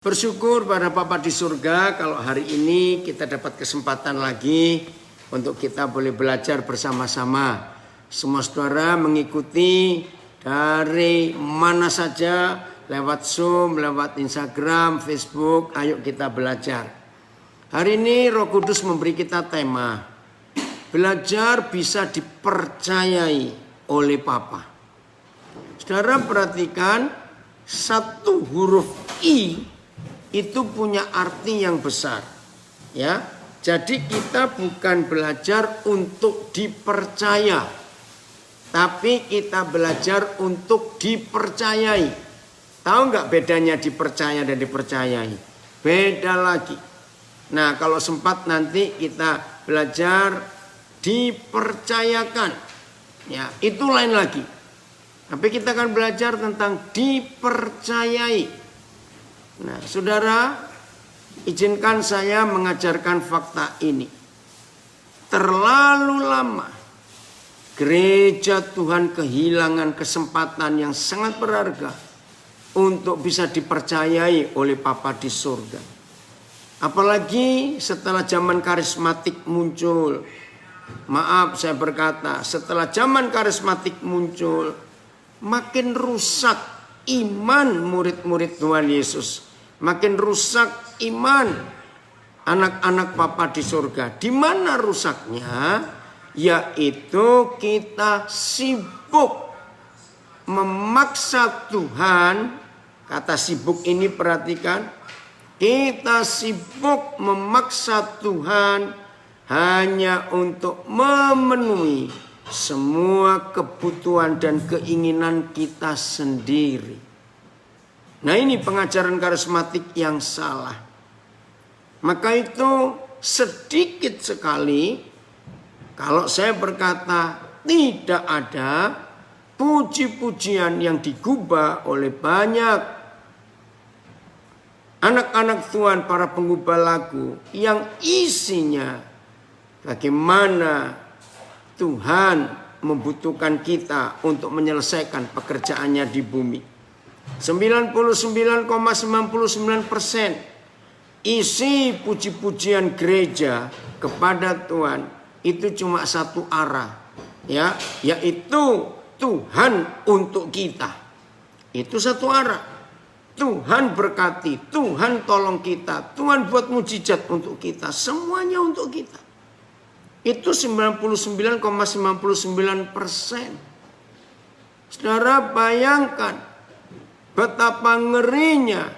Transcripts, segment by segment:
Bersyukur pada Bapa di surga kalau hari ini kita dapat kesempatan lagi untuk kita boleh belajar bersama-sama. Semua saudara mengikuti dari mana saja, lewat Zoom, lewat Instagram, Facebook, ayo kita belajar. Hari ini Roh Kudus memberi kita tema, belajar bisa dipercayai oleh Papa. Saudara perhatikan, satu huruf I itu punya arti yang besar, ya. Jadi kita bukan belajar untuk dipercaya, tapi kita belajar untuk dipercayai. Tahu nggak bedanya dipercaya dan dipercayai? Beda lagi. Nah, kalau sempat nanti kita belajar dipercayakan, ya itu lain lagi. Tapi kita akan belajar tentang dipercayai. Nah, saudara, izinkan saya mengajarkan fakta ini. Terlalu lama gereja Tuhan kehilangan kesempatan yang sangat berharga untuk bisa dipercayai oleh Papa di surga. Apalagi setelah zaman karismatik muncul. Maaf saya berkata, setelah zaman karismatik muncul, makin rusak iman murid-murid Tuhan Yesus. Makin rusak iman anak-anak Papa di surga. Di mana rusaknya? Yaitu kita sibuk memaksa Tuhan. Kata sibuk ini perhatikan. Kita sibuk memaksa Tuhan hanya untuk memenuhi semua kebutuhan dan keinginan kita sendiri. Nah, ini pengajaran karismatik yang salah. Maka itu sedikit sekali kalau saya berkata tidak ada puji-pujian yang digubah oleh banyak anak-anak Tuhan, para penggubah lagu yang isinya bagaimana Tuhan membutuhkan kita untuk menyelesaikan pekerjaannya di bumi. 99,99% isi puji-pujian gereja kepada Tuhan itu cuma satu arah, ya, yaitu Tuhan untuk kita. Itu satu arah. Tuhan berkati, Tuhan tolong kita, Tuhan buat mujizat untuk kita, semuanya untuk kita. Itu 99,99%. Saudara bayangkan betapa ngerinya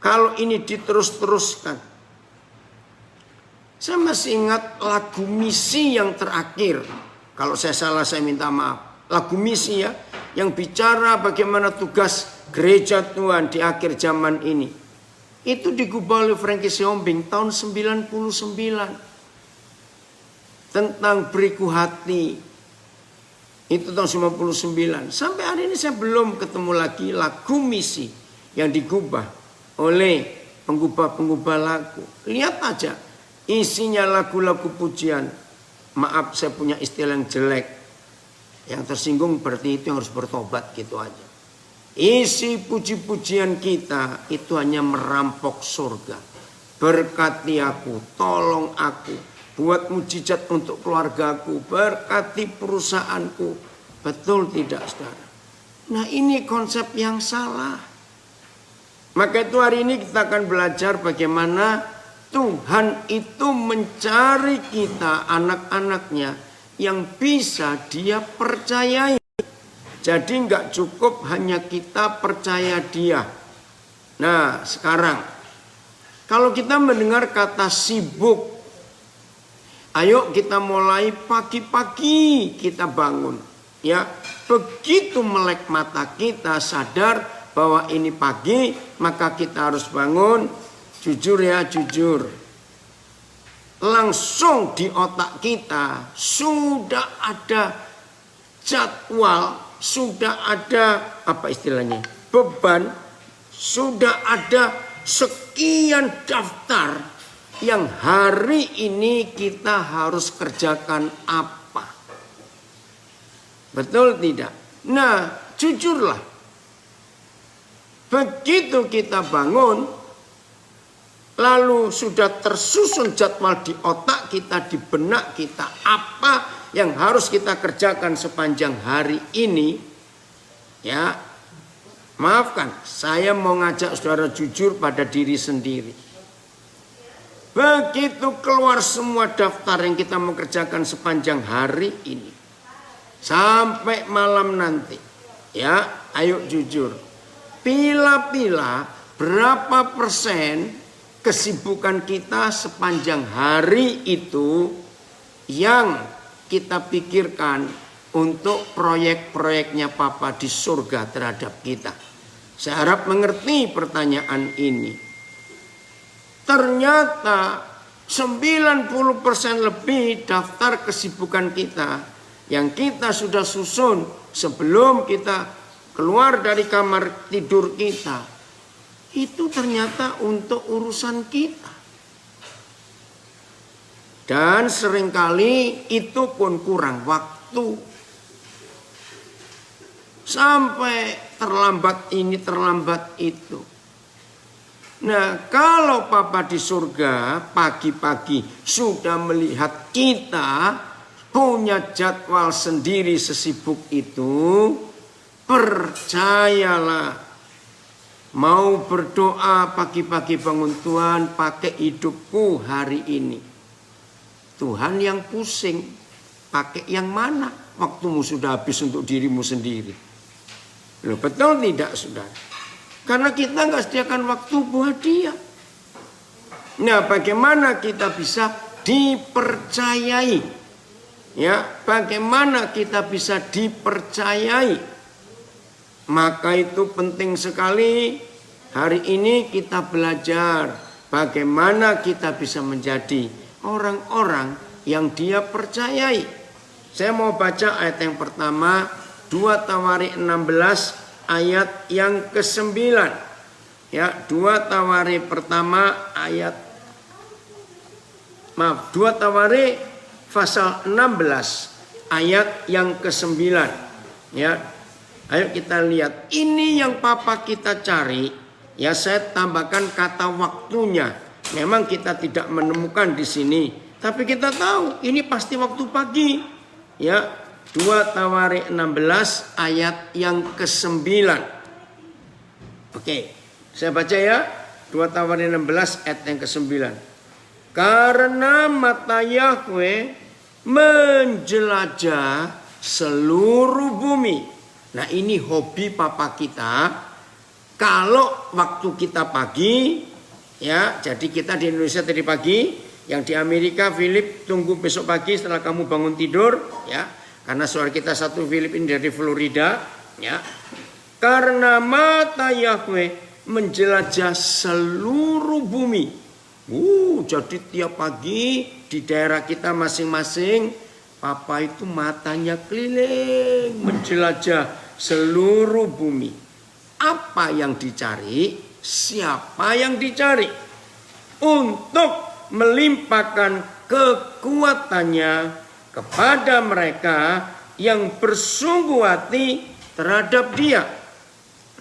kalau ini diterus-teruskan. Saya masih ingat lagu misi yang terakhir. Kalau saya salah saya minta maaf. Lagu misi ya, yang bicara bagaimana tugas gereja Tuhan di akhir zaman ini. Itu digubah oleh Frankie Siombing tahun 99. Tentang beriku hati. Itu tahun 99. Sampai hari ini saya belum ketemu lagi lagu misi yang digubah oleh penggubah-penggubah lagu. Lihat aja isinya lagu-lagu pujian. Maaf saya punya istilah yang jelek. Yang tersinggung berarti itu yang harus bertobat gitu aja. Isi puji-pujian kita itu hanya merampok surga. Berkati aku, tolong aku. Buat mujizat untuk keluargaku, berkati perusahaanku. Betul tidak, saudara? Nah, ini konsep yang salah. Maka itu hari ini kita akan belajar bagaimana Tuhan itu mencari kita, anak-anaknya, yang bisa dia percayai. Jadi nggak cukup hanya kita percaya dia. Nah, sekarang kalau kita mendengar kata sibuk, ayo kita mulai pagi-pagi kita bangun, ya. Begitu melek mata kita sadar bahwa ini pagi, maka kita harus bangun. Jujur ya, jujur. Langsung di otak kita sudah ada jadwal, sudah ada apa istilahnya? Beban, sudah ada sekian daftar yang hari ini kita harus kerjakan apa. Betul tidak? Nah, jujurlah. Begitu kita bangun, lalu sudah tersusun jadwal di otak kita, di benak kita, apa yang harus kita kerjakan sepanjang hari ini. Ya, maafkan, saya mau ngajak saudara jujur pada diri sendiri. Begitu keluar semua daftar yang kita mau kerjakan sepanjang hari ini, sampai malam nanti, ya, ayo jujur. Pila-pila berapa persen kesibukan kita sepanjang hari itu yang kita pikirkan untuk proyek-proyeknya Papa di surga terhadap kita. Saya harap mengerti pertanyaan ini. Ternyata 90% lebih daftar kesibukan kita yang kita sudah susun sebelum kita keluar dari kamar tidur kita, itu ternyata untuk urusan kita. Dan seringkali itu pun kurang waktu. Sampai terlambat ini, terlambat itu. Nah, kalau Papa di surga pagi-pagi sudah melihat kita punya jadwal sendiri sesibuk itu, percayalah, mau berdoa pagi-pagi bangun, Tuhan pakai hidupku hari ini. Tuhan yang pusing, pakai yang mana? Waktumu sudah habis untuk dirimu sendiri. Loh, betul tidak, saudara? Karena kita nggak sediakan waktu buat dia. Nah, bagaimana kita bisa dipercayai? Ya, bagaimana kita bisa dipercayai? Maka itu penting sekali. Hari ini kita belajar bagaimana kita bisa menjadi orang-orang yang dia percayai. Saya mau baca ayat yang pertama, 2 Tawarik 16 ayat yang ke-9. Ya, 2 Tawarik pertama ayat 2 Tawarik pasal 16 ayat yang ke-9. Ya. Ayo kita lihat, ini yang Papa kita cari. Ya, saya tambahkan kata waktunya. Memang kita tidak menemukan di sini, tapi kita tahu ini pasti waktu pagi. Ya, 2 Tawarik 16 ayat yang ke-9. Oke, saya baca ya. 2 Tawarik 16 ayat yang ke-9. Karena mata Yahweh menjelajah seluruh bumi. Nah, ini hobi Papa kita. Kalau waktu kita pagi, ya, jadi kita di Indonesia tadi pagi, yang di Amerika, Philip, tunggu besok pagi setelah kamu bangun tidur, ya, karena saudara kita satu Philip ini dari Florida, ya. Karena mata Yahweh menjelajah seluruh bumi. Jadi tiap pagi di daerah kita masing-masing, Papa itu matanya keliling menjelajah seluruh bumi. Apa yang dicari? Siapa yang dicari? Untuk melimpahkan kekuatannya kepada mereka yang bersungguh hati terhadap Dia.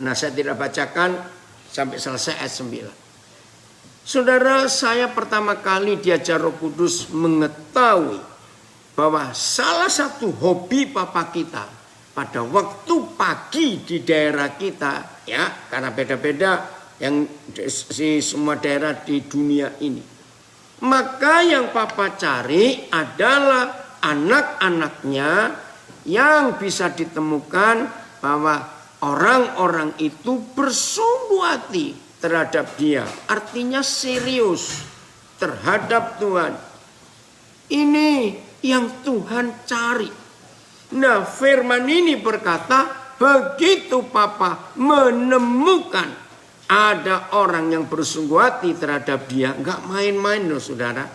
Nah, saya tidak bacakan sampai selesai ayat 9. Saudara, saya pertama kali diajar Roh Kudus mengetahui bahwa salah satu hobi Papa kita pada waktu pagi di daerah kita, ya, karena beda-beda yang di semua daerah di dunia ini. Maka yang Papa cari adalah anak-anaknya yang bisa ditemukan bahwa orang-orang itu bersungguh hati terhadap Dia. Artinya serius terhadap Tuhan. Ini yang Tuhan cari. Nah, firman ini berkata, begitu Papa menemukan ada orang yang bersungguh hati terhadap Dia, nggak main-main loh saudara,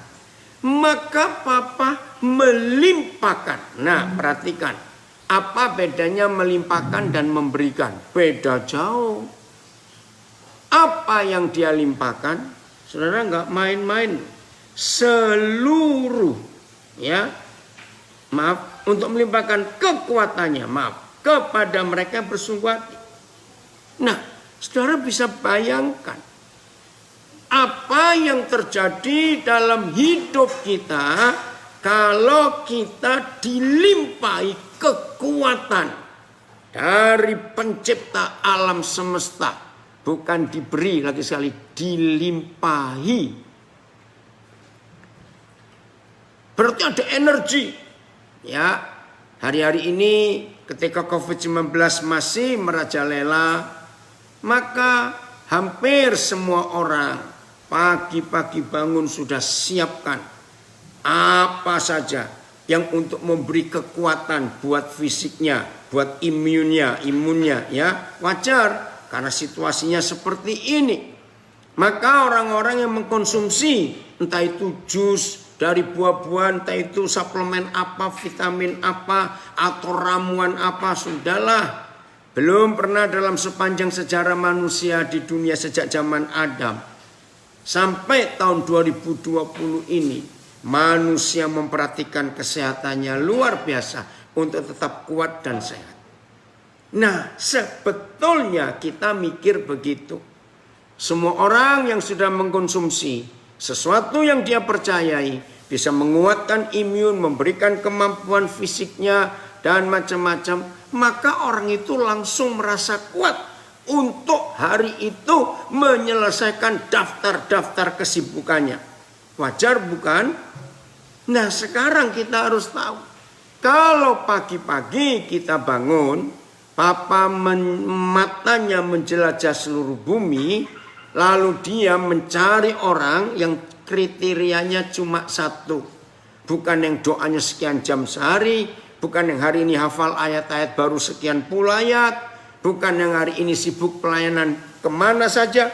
maka Papa melimpahkan. Nah, perhatikan, apa bedanya melimpahkan dan memberikan? Beda jauh. Apa yang Dia limpahkan, saudara, nggak main-main. Seluruh, ya, maaf, untuk melimpahkan kekuatannya, maaf, kepada mereka bersungguh hati. Nah, Saudara bisa bayangkan apa yang terjadi dalam hidup kita kalau kita dilimpahi kekuatan dari pencipta alam semesta. Bukan diberi, lagi sekali dilimpahi. Berarti ada energi. Ya, hari-hari ini ketika COVID-19 masih merajalela, maka hampir semua orang pagi-pagi bangun sudah siapkan apa saja yang untuk memberi kekuatan buat fisiknya, buat imunnya ya. Wajar karena situasinya seperti ini. Maka orang-orang yang mengkonsumsi entah itu jus dari buah-buahan, entah itu suplemen apa, vitamin apa, atau ramuan apa, sudahlah. Belum pernah dalam sepanjang sejarah manusia di dunia sejak zaman Adam sampai tahun 2020 ini, manusia memperhatikan kesehatannya luar biasa untuk tetap kuat dan sehat. Nah, sebetulnya kita mikir begitu. Semua orang yang sudah mengkonsumsi sesuatu yang dia percayai bisa menguatkan imun, memberikan kemampuan fisiknya dan macam-macam, maka orang itu langsung merasa kuat untuk hari itu menyelesaikan daftar-daftar kesibukannya. Wajar bukan? Nah, sekarang kita harus tahu, kalau pagi-pagi kita bangun, papa matanya menjelajah seluruh bumi, lalu dia mencari orang yang kriterianya cuma satu. Bukan yang doanya sekian jam sehari, bukan yang hari ini hafal ayat-ayat baru sekian puluh ayat, bukan yang hari ini sibuk pelayanan kemana saja.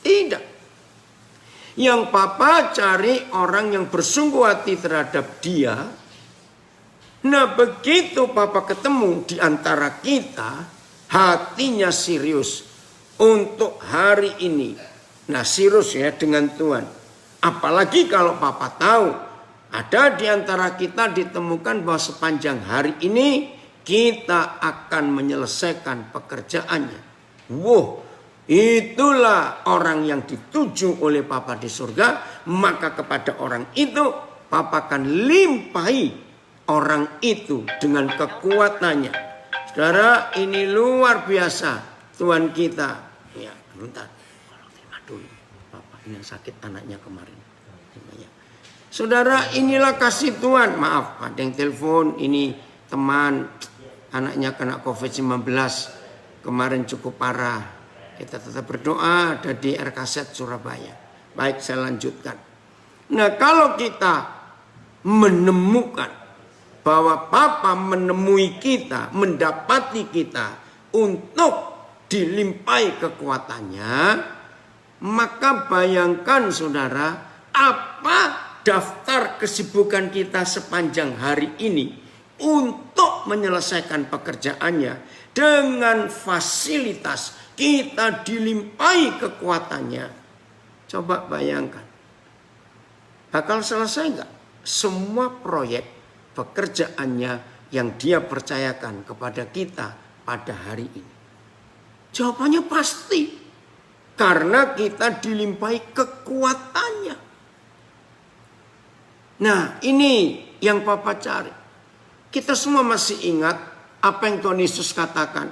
Tidak. Yang papa cari orang yang bersungguh hati terhadap dia. Nah, begitu papa ketemu di antara kita, hatinya serius untuk hari ini. Nah, serius ya dengan Tuhan. Apalagi kalau papa tahu ada di antara kita ditemukan bahwa sepanjang hari ini kita akan menyelesaikan pekerjaannya. Wow, itulah orang yang dituju oleh Papa di surga. Maka kepada orang itu Papa akan limpahi orang itu dengan kekuatannya. Saudara, ini luar biasa Tuhan kita. Ya, bentar. Terima dulu. Papa ini yang sakit anaknya kemarin. Saudara, inilah kasih Tuhan. Maaf, ada yang telepon. Ini teman, anaknya kena COVID-19. Kemarin cukup parah. Kita tetap berdoa, ada di RKZ Surabaya. Baik, saya lanjutkan. Nah, kalau kita menemukan bahwa Papa menemui kita, mendapati kita untuk dilimpahi kekuatannya, maka bayangkan saudara, apa daftar kesibukan kita sepanjang hari ini untuk menyelesaikan pekerjaannya dengan fasilitas kita dilimpahi kekuatannya. Coba bayangkan, bakal selesai nggak semua proyek pekerjaannya yang dia percayakan kepada kita pada hari ini? Jawabannya pasti, karena kita dilimpahi kekuatannya. Nah, ini yang Papa cari. Kita semua masih ingat apa yang Tuhan Yesus katakan.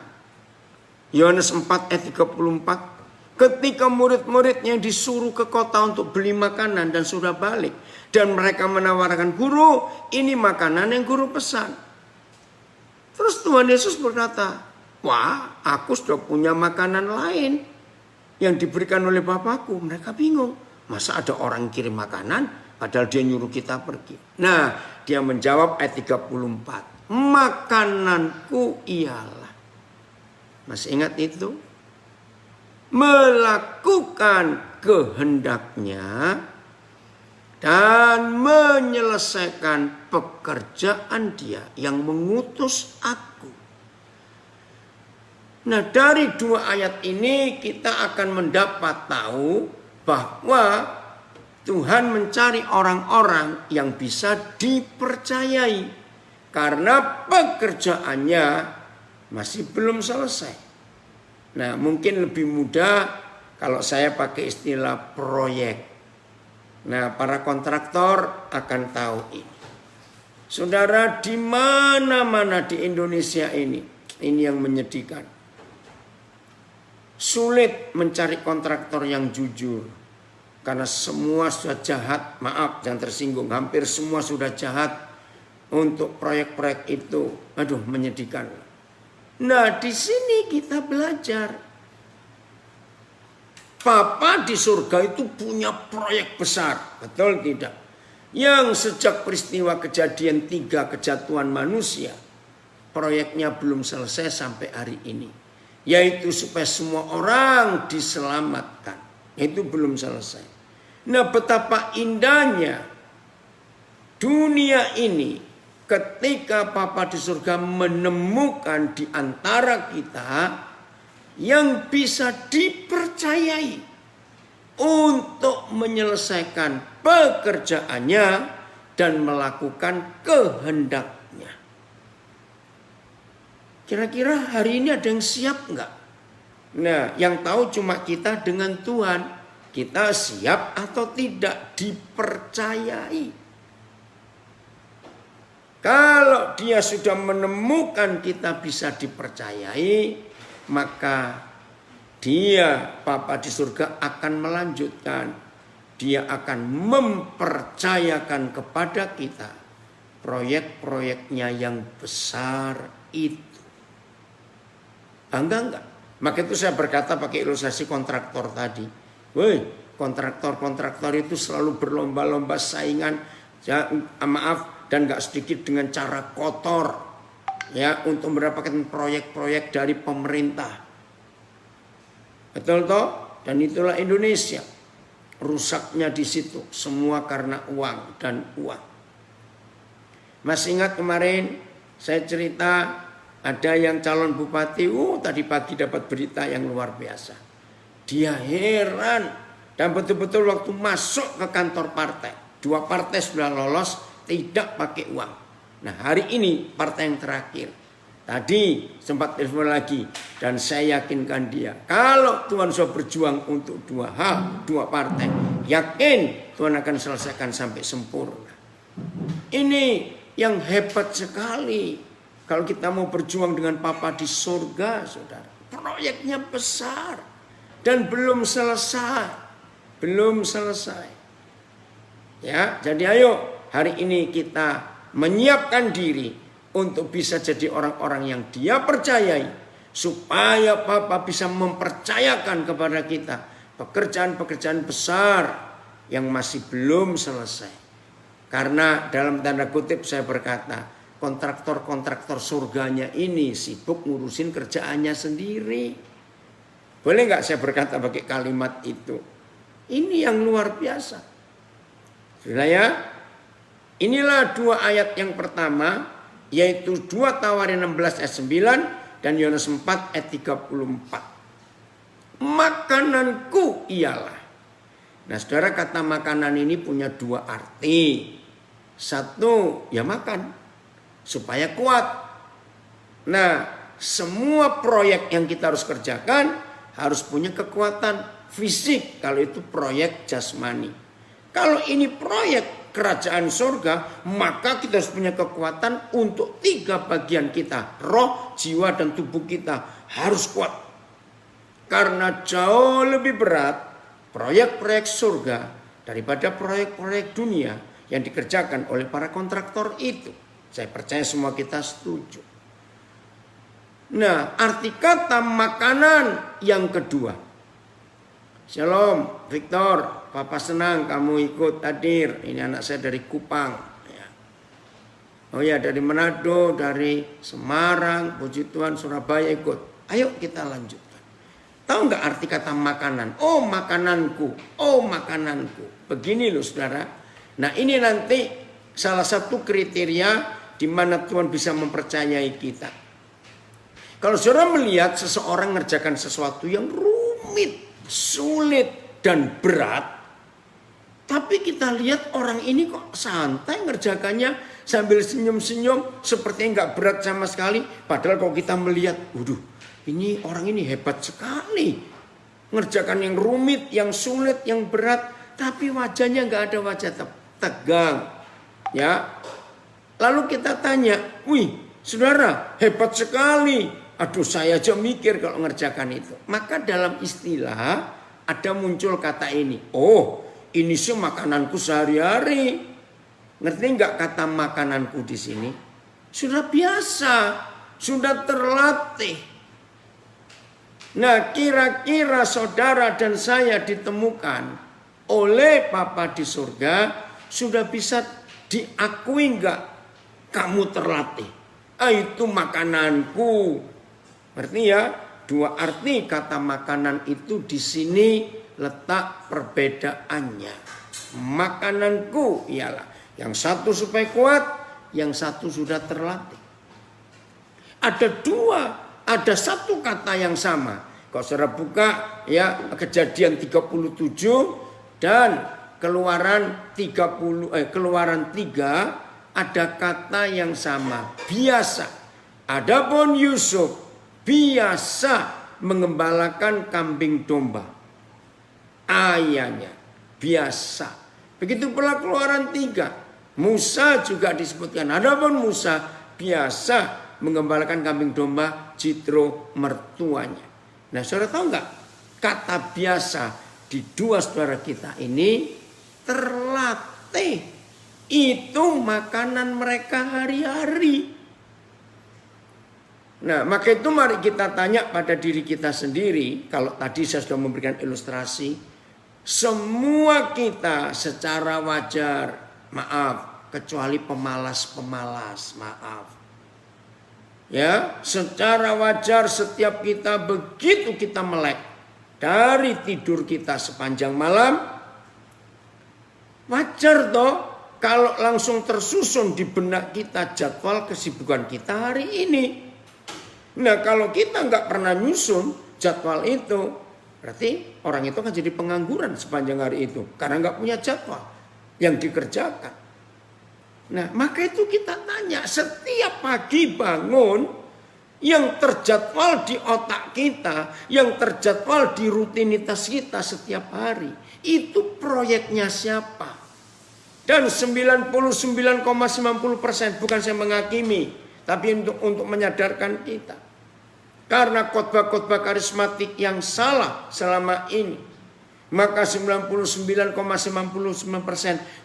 Yohanes 4 ayat 34. Ketika murid-muridnya disuruh ke kota untuk beli makanan dan sudah balik. Dan mereka menawarkan, guru, ini makanan yang guru pesan. Terus Tuhan Yesus berkata, wah, aku sudah punya makanan lain yang diberikan oleh Bapakku. Mereka bingung. Masa ada orang kirim makanan? Padahal dia nyuruh kita pergi. Nah, dia menjawab ayat 34. Makananku ialah. Masih ingat itu? Melakukan kehendaknya dan menyelesaikan pekerjaan dia yang mengutus aku. Nah, dari dua ayat ini kita akan mendapat tahu bahwa Tuhan mencari orang-orang yang bisa dipercayai karena pekerjaannya masih belum selesai. Nah, mungkin lebih mudah kalau saya pakai istilah proyek. Nah, para kontraktor akan tahu ini. Saudara, di mana-mana di Indonesia ini yang menyedihkan. Sulit mencari kontraktor yang jujur. Karena semua sudah jahat, maaf jangan tersinggung, hampir semua sudah jahat untuk proyek-proyek itu. Aduh, menyedihkan. Nah, di sini kita belajar. Papa di surga itu punya proyek besar, betul tidak? Yang sejak peristiwa kejadian 3 kejatuhan manusia, proyeknya belum selesai sampai hari ini. Yaitu supaya semua orang diselamatkan. Itu belum selesai. Nah, betapa indahnya dunia ini ketika Papa di surga menemukan di antara kita yang bisa dipercayai untuk menyelesaikan pekerjaannya dan melakukan kehendaknya. Kira-kira hari ini ada yang siap enggak? Nah, yang tahu cuma kita dengan Tuhan. Kita siap atau tidak dipercayai. Kalau dia sudah menemukan kita bisa dipercayai, maka dia, Papa di surga, akan melanjutkan. Dia akan mempercayakan kepada kita proyek-proyeknya yang besar itu. Bangga enggak? Maka itu saya berkata pakai ilustrasi kontraktor tadi. Woi, kontraktor-kontraktor itu selalu berlomba-lomba saingan, ya, maaf, dan gak sedikit dengan cara kotor, ya, untuk mendapatkan proyek-proyek dari pemerintah. Betul toh? Dan itulah Indonesia. Rusaknya di situ, semua karena uang dan uang. Masih ingat kemarin saya cerita ada yang calon bupati, tadi pagi dapat berita yang luar biasa. Dia heran dan betul-betul waktu masuk ke kantor partai. 2 partai sudah lolos tidak pakai uang. Nah, hari ini partai yang terakhir. Tadi sempat telepon lagi dan saya yakinkan dia. Kalau Tuhan sudah berjuang untuk 2 hal, 2 partai. Yakin Tuhan akan selesaikan sampai sempurna. Ini yang hebat sekali. Kalau kita mau berjuang dengan Papa di surga, saudara. Proyeknya besar. Dan belum selesai. Belum selesai. Ya, jadi ayo hari ini kita menyiapkan diri untuk bisa jadi orang-orang yang dia percayai. Supaya Papa bisa mempercayakan kepada kita pekerjaan-pekerjaan besar yang masih belum selesai. Karena dalam tanda kutip saya berkata, kontraktor-kontraktor surganya ini sibuk ngurusin kerjaannya sendiri. Boleh nggak saya berkata pakai kalimat itu? Ini yang luar biasa. Sudah ya? Inilah 2 ayat yang pertama, yaitu 2 Tawarin 16 ayat 9 dan Yohanes 4 ayat 34. Makananku ialah. Nah, saudara, kata makanan ini punya 2 arti. Satu, ya makan supaya kuat. Nah, semua proyek yang kita harus kerjakan harus punya kekuatan fisik. Kalau itu proyek jasmani. Kalau ini proyek kerajaan surga, maka kita harus punya kekuatan untuk 3 bagian kita. Roh, jiwa, dan tubuh kita harus kuat. Karena jauh lebih berat proyek-proyek surga daripada proyek-proyek dunia yang dikerjakan oleh para kontraktor itu. Saya percaya semua kita setuju. Nah, arti kata makanan yang kedua. Shalom, Victor. Papa senang kamu ikut hadir. Ini anak saya dari Kupang. Oh ya, dari Manado, dari Semarang, Puji Tuhan, Surabaya ikut. Ayo kita lanjutkan. Tahu nggak arti kata makanan? Oh, makananku. Oh, makananku. Begini loh, saudara. Nah, ini nanti salah satu kriteria di mana Tuhan bisa mempercayai kita. Kalau saudara melihat seseorang ngerjakan sesuatu yang rumit, sulit, dan berat, tapi kita lihat orang ini kok santai ngerjakannya sambil senyum-senyum seperti nggak berat sama sekali. Padahal kalau kita melihat, waduh, ini orang ini hebat sekali. Ngerjakan yang rumit, yang sulit, yang berat. Tapi wajahnya nggak ada wajah tegang. Ya. Lalu kita tanya, wih saudara hebat sekali. Aduh saya aja mikir kalau ngerjakan itu. Maka dalam istilah ada muncul kata ini. Oh ini sih makananku sehari-hari. Ngerti nggak kata makananku di sini? Sudah biasa, sudah terlatih. Nah kira-kira saudara dan saya ditemukan oleh Bapa di surga sudah bisa diakui enggak kamu terlatih? Itu makananku. Berarti ya dua arti kata makanan itu di sini letak perbedaannya. Makananku ialah yang satu supaya kuat, yang satu sudah terlatih. Ada satu kata yang sama. Kalau saudara buka ya Kejadian 37 dan Keluaran 3 ada kata yang sama, biasa. Adapun Yusuf biasa mengembalakan kambing domba. Ayahnya biasa. Begitu pula Keluaran 3. Musa juga disebutkan. Adapun Musa biasa mengembalakan kambing domba Jitro mertuanya. Nah saudara tahu nggak? Kata biasa di dua saudara kita ini terlatih. Itu makanan mereka hari-hari. Nah maka itu mari kita tanya pada diri kita sendiri. Kalau tadi saya sudah memberikan ilustrasi. Semua kita secara wajar, maaf, kecuali pemalas-pemalas, maaf. Ya, secara wajar setiap kita begitu kita melek dari tidur kita sepanjang malam, wajar toh kalau langsung tersusun di benak kita jadwal kesibukan kita hari ini. Nah kalau kita nggak pernah nyusun jadwal itu, berarti orang itu akan jadi pengangguran sepanjang hari itu karena nggak punya jadwal yang dikerjakan. Nah maka itu kita tanya setiap pagi bangun yang terjadwal di otak kita, yang terjadwal di rutinitas kita setiap hari, itu proyeknya siapa? Dan 99,90% bukan saya menghakimi, tapi untuk menyadarkan kita. Karena khotbah-khotbah karismatik yang salah selama ini, maka 99,99%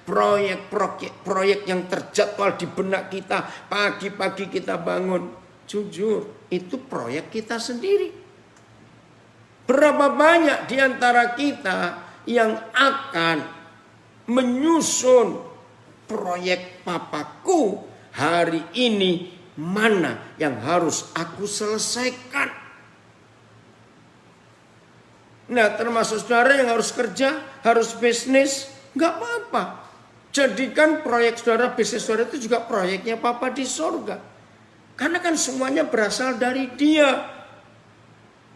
proyek yang terjadwal di benak kita, pagi-pagi kita bangun, jujur itu proyek kita sendiri. Berapa banyak di antara kita yang akan menyusun proyek papaku hari ini, mana yang harus aku selesaikan? Nah termasuk saudara yang harus kerja, harus bisnis, gak apa-apa. Jadikan proyek saudara, bisnis saudara itu juga proyeknya Papa di sorga. Karena kan semuanya berasal dari Dia.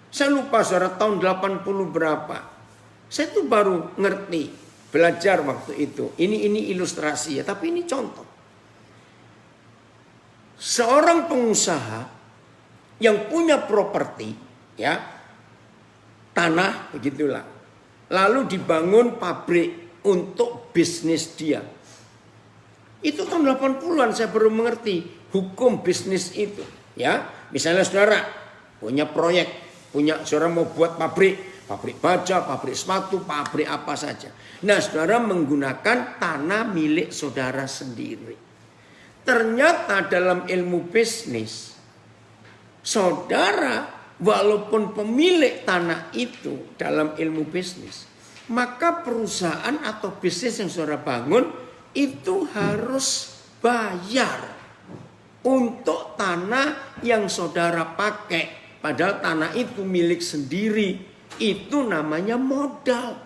Saya lupa saudara tahun 80 berapa. Saya tuh baru ngerti, belajar waktu itu. Ini ilustrasi ya, tapi ini contoh. Seorang pengusaha yang punya properti, ya, tanah begitulah. Lalu dibangun pabrik untuk bisnis dia. Itu tahun 80-an saya baru mengerti hukum bisnis itu. Ya, misalnya saudara punya proyek, saudara mau buat pabrik baja, pabrik sepatu, pabrik apa saja. Nah, saudara menggunakan tanah milik saudara sendiri. Ternyata dalam ilmu bisnis, saudara walaupun pemilik tanah itu dalam ilmu bisnis, maka perusahaan atau bisnis yang saudara bangun itu harus bayar untuk tanah yang saudara pakai. Padahal tanah itu milik sendiri. Itu namanya modal.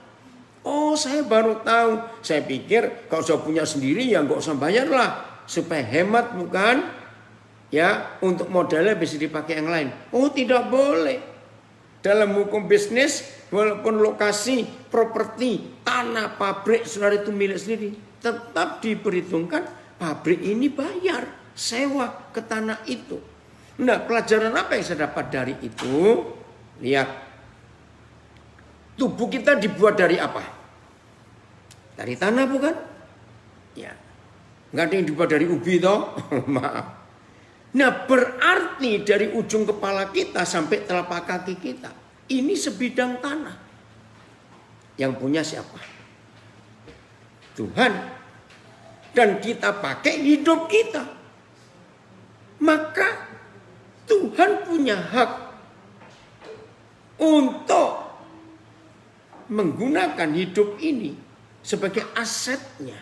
Oh saya baru tahu. Saya pikir kalau saya punya sendiri ya gak usah bayar lah. Supaya hemat bukan? Ya, untuk modalnya bisa dipakai yang lain. Oh tidak boleh. Dalam hukum bisnis, walaupun lokasi, properti, tanah, pabrik, saudara itu milik sendiri, tetap diperhitungkan pabrik ini bayar sewa ke tanah itu. Nah, pelajaran apa yang saya dapat dari itu? Lihat, tubuh kita dibuat dari apa? Dari tanah bukan? Ya, nggak ada yang dibuat dari ubi toh. Maaf. Nah, berarti dari ujung kepala kita sampai telapak kaki kita, ini sebidang tanah. Yang punya siapa? Tuhan. Dan kita pakai hidup kita. Maka Tuhan punya hak untuk menggunakan hidup ini sebagai asetnya.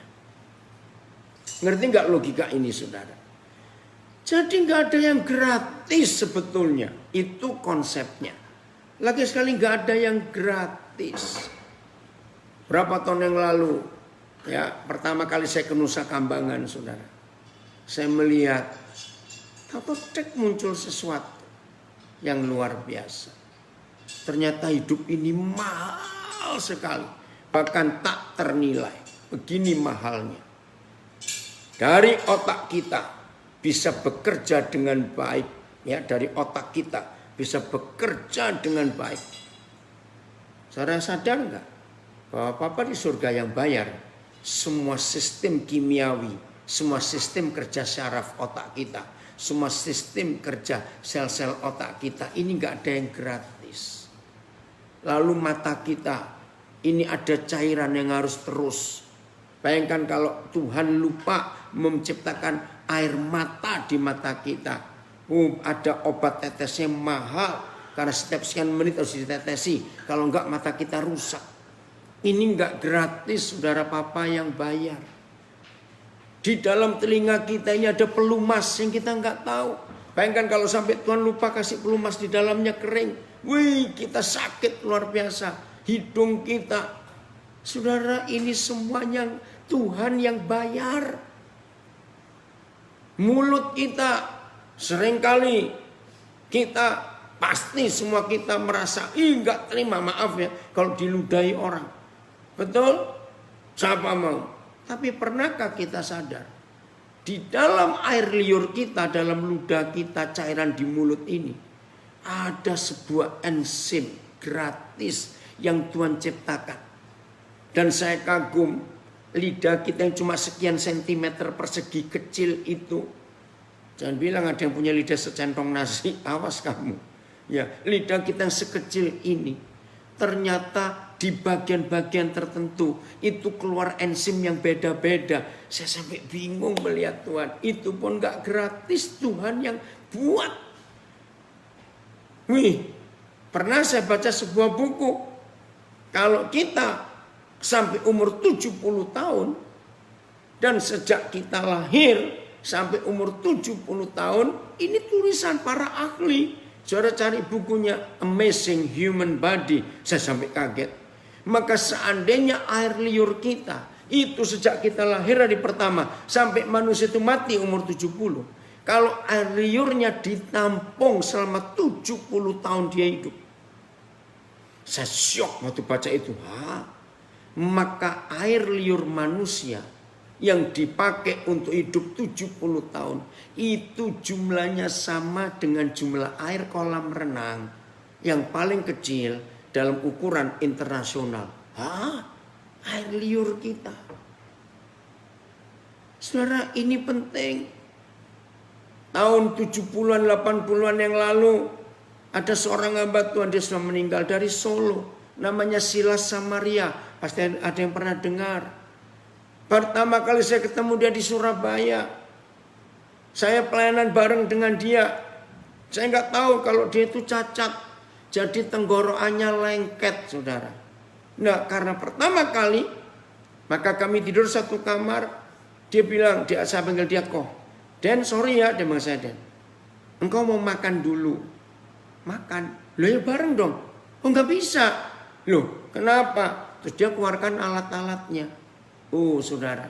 Ngerti nggak logika ini, saudara? Jadi nggak ada yang gratis sebetulnya. Itu konsepnya. Lagi sekali nggak ada yang gratis. Berapa tahun yang lalu, ya pertama kali saya ke Nusa Kambangan, saudara. Saya melihat, tahu cek muncul sesuatu yang luar biasa. Ternyata hidup ini mahal sekali, bahkan tak ternilai. Begini mahalnya. Dari otak kita bisa bekerja dengan baik, ya dari otak kita bisa bekerja dengan baik. Saudara sadar nggak bahwa Papa di surga yang bayar semua sistem kimiawi, semua sistem kerja syaraf otak kita, semua sistem kerja sel-sel otak kita, ini nggak ada yang gratis. Lalu mata kita, ini ada cairan yang harus terus. Bayangkan kalau Tuhan lupa menciptakan air mata di mata kita. Ada obat tetesnya mahal, karena setiap sekian menit harus ditetesi. Kalau enggak mata kita rusak. Ini enggak gratis, saudara Papa yang bayar. Di dalam telinga kita ini ada pelumas yang kita enggak tahu. Bayangkan kalau sampai Tuhan lupa kasih pelumas di dalamnya kering. Wih, kita sakit luar biasa. Hidung kita. Saudara, ini semuanya Tuhan yang bayar. Mulut kita, seringkali kita pasti semua kita merasa, enggak terima, maaf ya, kalau diludahi orang. Betul? Siapa mau? Tapi pernahkah kita sadar? Di dalam air liur kita, dalam ludah kita, cairan di mulut ini, ada sebuah enzim gratis yang Tuhan ciptakan. Dan saya kagum, lidah kita yang cuma sekian sentimeter persegi kecil itu. Jangan bilang ada yang punya lidah secentong nasi, awas kamu. Ya, lidah kita yang sekecil ini, ternyata di bagian-bagian tertentu itu keluar enzim yang beda-beda. Saya sampai bingung melihat Tuhan. Itu pun gak gratis, Tuhan yang buat. Wih, pernah saya baca sebuah buku. Kalau kita sampai umur 70 tahun, dan sejak kita lahir sampai umur 70 tahun, ini tulisan para ahli. Saudara cari bukunya Amazing Human Body, saya sampai kaget. Maka seandainya air liur kita itu sejak kita lahir hari pertama sampai manusia itu mati umur 70, kalau air liurnya ditampung selama 70 tahun dia hidup. Saya syok waktu baca itu. Maka air liur manusia yang dipakai untuk hidup 70 tahun itu jumlahnya sama dengan jumlah air kolam renang yang paling kecil dalam ukuran internasional. Air liur kita. Saudara, ini penting. Tahun 70-an 80-an yang lalu ada seorang hamba Tuhan, dia sudah meninggal, dari Solo, namanya Silas Samaria. Pasti ada yang pernah dengar. Pertama kali saya ketemu dia di Surabaya, saya pelayanan bareng dengan dia. Saya nggak tahu kalau dia itu cacat, jadi tenggorokannya lengket, saudara. Nah, karena pertama kali, maka kami tidur satu kamar. Dia bilang, saya panggil dia kok. Dan sorry ya, dia bilang saya, Den, engkau mau makan dulu. Makan, loh ya bareng dong. Oh nggak bisa. Loh kenapa? Terus dia keluarkan alat-alatnya. Oh saudara,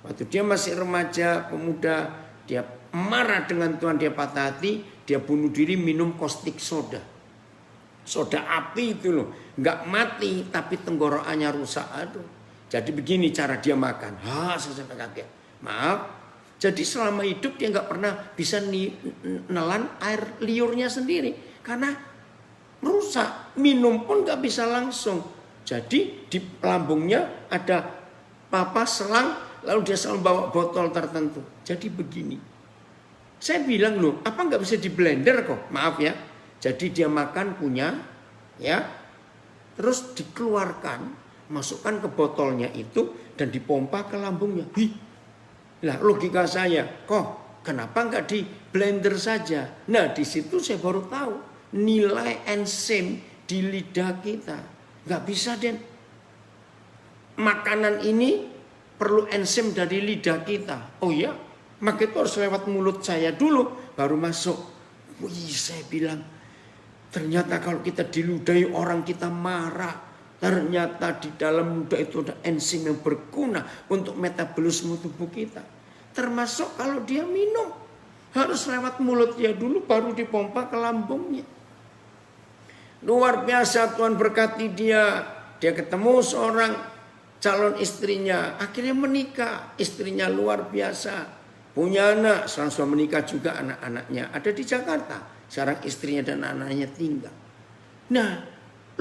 waktu dia masih remaja, pemuda, dia marah dengan Tuhan, dia patah hati, dia bunuh diri minum caustic soda. Soda api itu loh, nggak mati tapi tenggorokannya rusak. Aduh, jadi begini cara dia makan. Saya sampai kaget. Maaf, Jadi selama hidup dia nggak pernah bisa nelan air liurnya sendiri. Karena rusak, minum pun nggak bisa langsung. Jadi di lambungnya ada selang, lalu dia selalu bawa botol tertentu. Jadi begini. Saya bilang loh, apa nggak bisa di blender kok? Maaf ya. Jadi dia makan punya, ya, terus dikeluarkan, masukkan ke botolnya itu dan dipompa ke lambungnya. Lah logika saya, kok kenapa nggak di blender saja? Nah di situ saya baru tahu nilai enzim di lidah kita. Nggak bisa Den. Makanan ini perlu enzim dari lidah kita. Oh ya, maka itu harus lewat mulut saya dulu baru masuk. Wih, saya bilang ternyata kalau kita diludahi orang kita marah. Ternyata di dalam ludah itu ada enzim yang berguna untuk metabolisme tubuh kita. Termasuk kalau dia minum. Harus lewat mulut dia dulu baru dipompa ke lambungnya. Luar biasa Tuhan berkati dia. Dia ketemu seorang calon istrinya. Akhirnya menikah. Istrinya luar biasa. Punya anak. Sekarang sudah menikah juga anak-anaknya. Ada di Jakarta. Sekarang istrinya dan anaknya tinggal. Nah,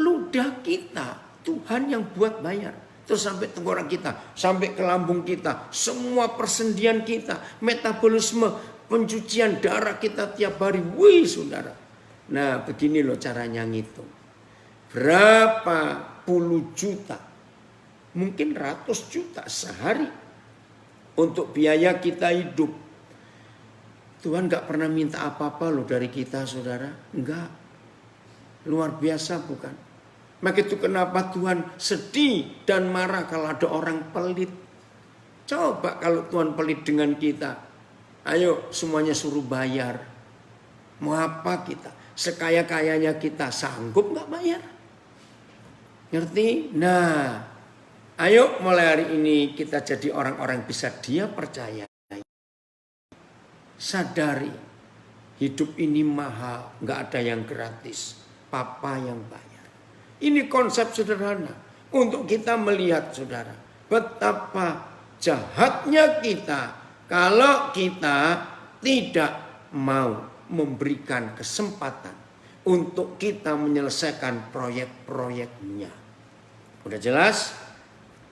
ludah kita Tuhan yang buat bayar. Terus sampai tenggorok kita, sampai ke lambung kita, semua persendian kita, metabolisme, pencucian darah kita tiap hari. Wih saudara. Nah begini loh caranya ngitung. Berapa puluh juta, mungkin ratus juta sehari untuk biaya kita hidup. Tuhan gak pernah minta apa-apa loh dari kita saudara. Enggak. Luar biasa bukan? Maka itu kenapa Tuhan sedih dan marah kalau ada orang pelit. Coba kalau Tuhan pelit dengan kita. Ayo semuanya suruh bayar. Mau apa kita? Sekaya-kayanya kita sanggup gak bayar? Ngerti? Nah, ayo mulai hari ini kita jadi orang-orang bisa dia percaya. Sadari hidup ini mahal. Gak ada yang gratis. Papa yang bayar. Ini konsep sederhana untuk kita melihat saudara betapa jahatnya kita kalau kita tidak mau memberikan kesempatan untuk kita menyelesaikan proyek-proyeknya. Udah jelas?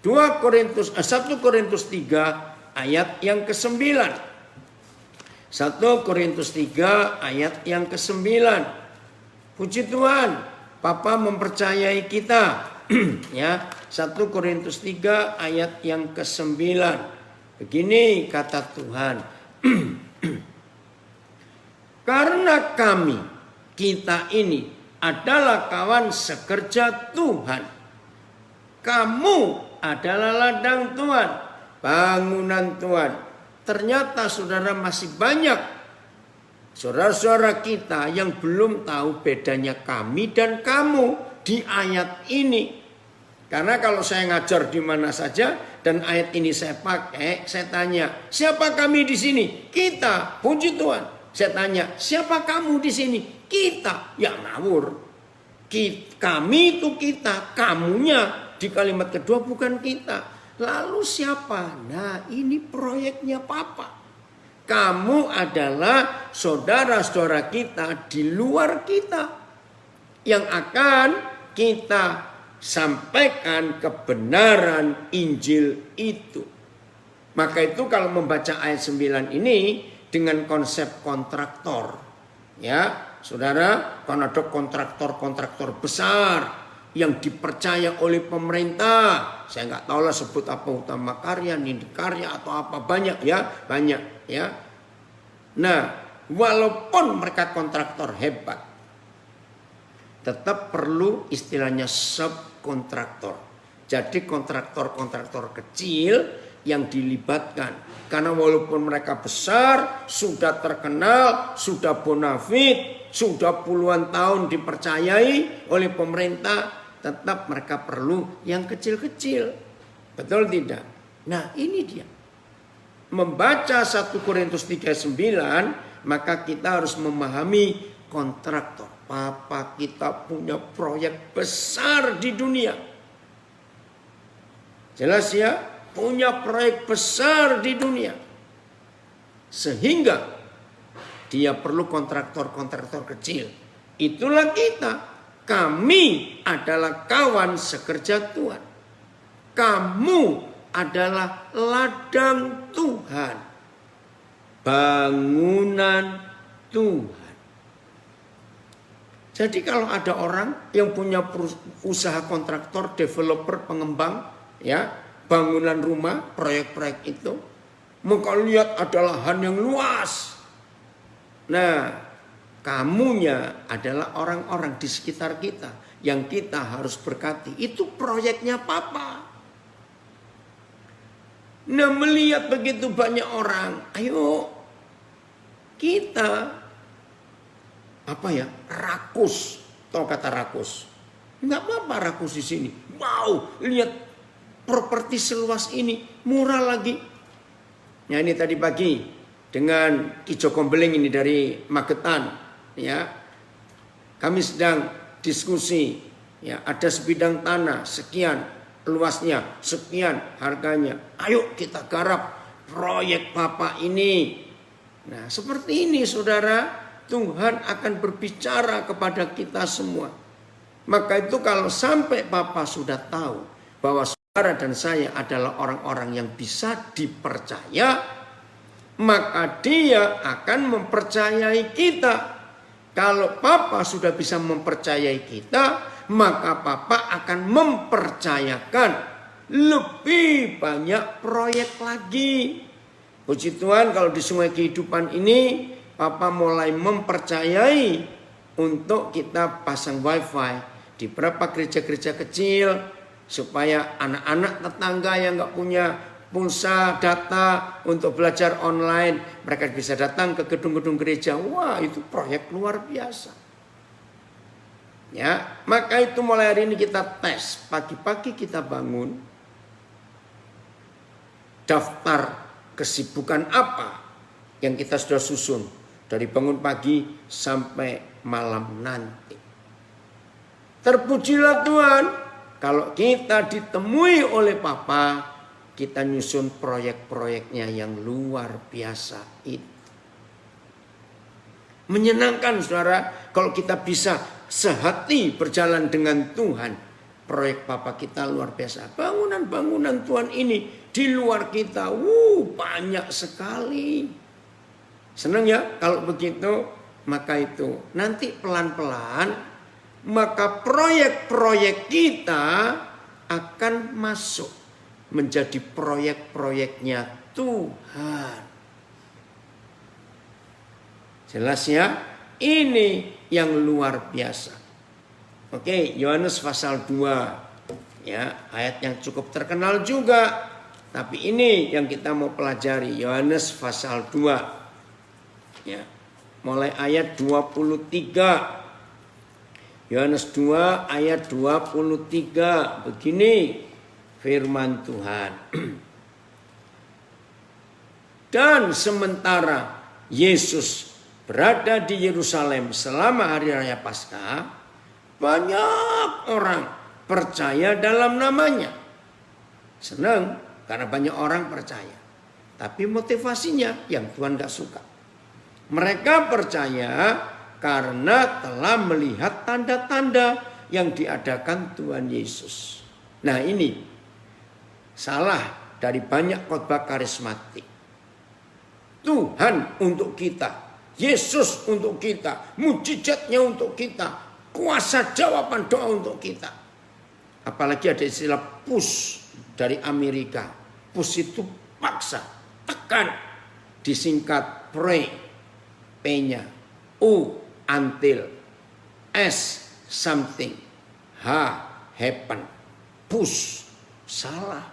1 Korintus 3 ayat yang ke-9. 1 Korintus 3 ayat yang ke-9. Puji Tuhan. Papa mempercayai kita. Ya, 1 Korintus 3 ayat yang ke-9. Begini kata Tuhan. Karena kita ini adalah kawan sekerja Tuhan. Kamu adalah ladang Tuhan, bangunan Tuhan. Ternyata saudara masih banyak saudara-saudara kita yang belum tahu bedanya kami dan kamu di ayat ini. Karena kalau saya ngajar di mana saja dan ayat ini saya pakai, saya tanya, siapa kami di sini? Kita, puji Tuhan. Saya tanya, siapa kamu di sini? Kita. Ya ngawur. Kami itu kita, kamunya di kalimat kedua bukan kita. Lalu siapa? Nah, ini proyeknya Papa. Kamu adalah saudara-saudara kita di luar kita yang akan kita sampaikan kebenaran Injil itu. Maka itu kalau membaca ayat 9 ini dengan konsep kontraktor. Ya, saudara, kan ada kontraktor-kontraktor besar yang dipercaya oleh pemerintah. Saya nggak tahu lah sebut apa, Utama Karya, Nindi Karya atau apa, banyak ya, banyak. Ya, nah walaupun mereka kontraktor hebat, tetap perlu istilahnya subkontraktor. Jadi kontraktor-kontraktor kecil yang dilibatkan. Karena walaupun mereka besar, sudah terkenal, sudah bonafit, sudah puluhan tahun dipercayai oleh pemerintah, tetap mereka perlu yang kecil-kecil. Betul tidak? Nah ini dia. Membaca 1 Korintus 3:9, maka kita harus memahami kontraktor. Papa kita punya proyek besar di dunia. Jelas ya? Punya proyek besar di dunia. Sehingga dia perlu kontraktor-kontraktor kecil. Itulah kita. Kami adalah kawan sekerja Tuhan. Kamu adalah ladang Tuhan. Bangunan Tuhan. Jadi kalau ada orang yang punya usaha kontraktor, developer, pengembang, ya, bangunan rumah, proyek-proyek itu, maka lihat ada lahan yang luas. Nah, kamunya adalah orang-orang di sekitar kita yang kita harus berkati. Itu proyeknya Papa. Nah, melihat begitu banyak orang, ayo kita rakus. Tahu kata rakus? Enggak apa-apa rakus di sini. Wow, lihat properti seluas ini, murah lagi. Nah, ini tadi pagi dengan Ki Joko Beling ini dari Magetan, ya. Kami sedang diskusi, ya, ada sebidang tanah sekian luasnya, sekian harganya. Ayo kita garap proyek Bapak ini. Nah, seperti ini saudara, Tuhan akan berbicara kepada kita semua. Maka itu kalau sampai Bapak sudah tahu bahwa saudara dan saya adalah orang-orang yang bisa dipercaya, maka dia akan mempercayai kita. Kalau Papa sudah bisa mempercayai kita, maka Papa akan mempercayakan lebih banyak proyek lagi. Puji Tuhan, kalau di Sungai Kehidupan ini Papa mulai mempercayai untuk kita pasang wifi di beberapa gereja-gereja kecil, supaya anak-anak tetangga yang gak punya pulsa data untuk belajar online, mereka bisa datang ke gedung-gedung gereja. Wah, itu proyek luar biasa. Ya, maka itu mulai hari ini kita tes. Pagi-pagi kita bangun, daftar kesibukan apa yang kita sudah susun dari bangun pagi sampai malam nanti. Terpujilah Tuhan, kalau kita ditemui oleh Papa, kita nyusun proyek-proyeknya yang luar biasa itu. Menyenangkan saudara, kalau kita bisa sehati berjalan dengan Tuhan. Proyek Papa kita luar biasa. Bangunan-bangunan Tuhan ini di luar kita, banyak sekali. Senang ya kalau begitu. Maka itu nanti pelan-pelan, maka proyek-proyek kita akan masuk menjadi proyek-proyeknya Tuhan. Jelas ya? Ini yang luar biasa. Oke, Yohanes pasal 2. Ya, ayat yang cukup terkenal juga. Tapi ini yang kita mau pelajari, Yohanes pasal 2. Ya. Mulai ayat 23. Yohanes 2 ayat 23. Begini firman Tuhan. Dan sementara Yesus berada di Yerusalem selama hari raya Paskah, banyak orang percaya dalam namanya. Senang karena banyak orang percaya. Tapi motivasinya yang Tuhan gak suka. Mereka percaya karena telah melihat tanda-tanda yang diadakan Tuhan Yesus. Nah, ini salah dari banyak khotbah karismatik. Tuhan untuk kita, Yesus untuk kita, mujizatnya untuk kita, kuasa jawaban doa untuk kita. Apalagi ada istilah push dari Amerika. Push itu paksa, tekan, disingkat pray. P-nya U until, S something, H happen, push. Salah.